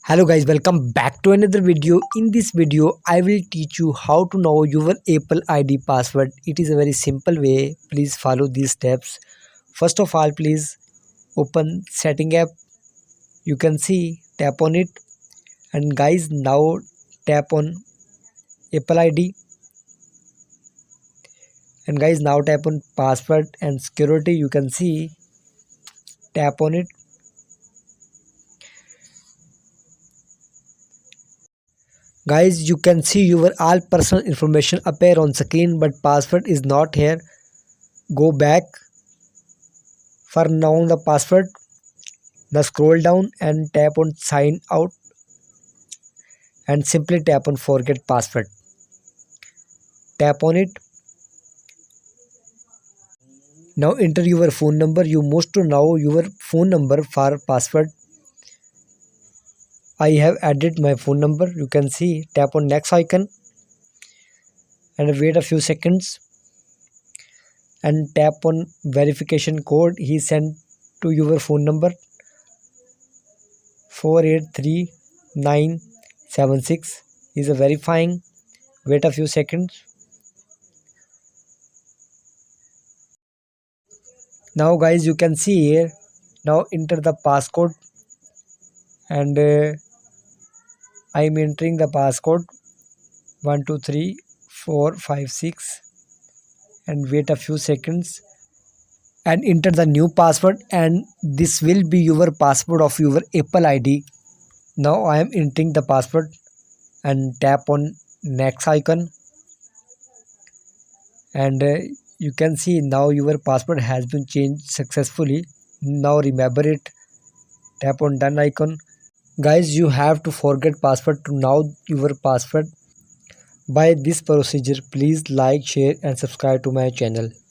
Hello guys, welcome back to another video. In this video I will teach you how to know your Apple ID password. It is a very simple way. Please follow these steps. First of all, please open setting app. You can see, tap on it, and guys, now tap on Apple ID, and guys, now tap on password and security. You can see, tap on it. Guys, you can see your all personal information appear on screen, but password is not here. Go back for now the password. Now scroll down and tap on sign out, and simply tap on forget password. Tap on it. Now enter your phone number. You must to know your phone number for password. I have added my phone number. You can see, tap on next icon and wait a few seconds, and tap on verification code he sent to your phone number 483976 is a verifying. Wait a few seconds. Now guys, you can see here, now enter the passcode, and I am entering the passcode 123456, and wait a few seconds and enter the new password, and this will be your password of your Apple ID. Now I am entering the password and tap on next icon, and you can see now your password has been changed successfully. Now remember it. Tap on done icon. Guys, you have to forget password to know your password. By this procedure, please like, share and subscribe to my channel.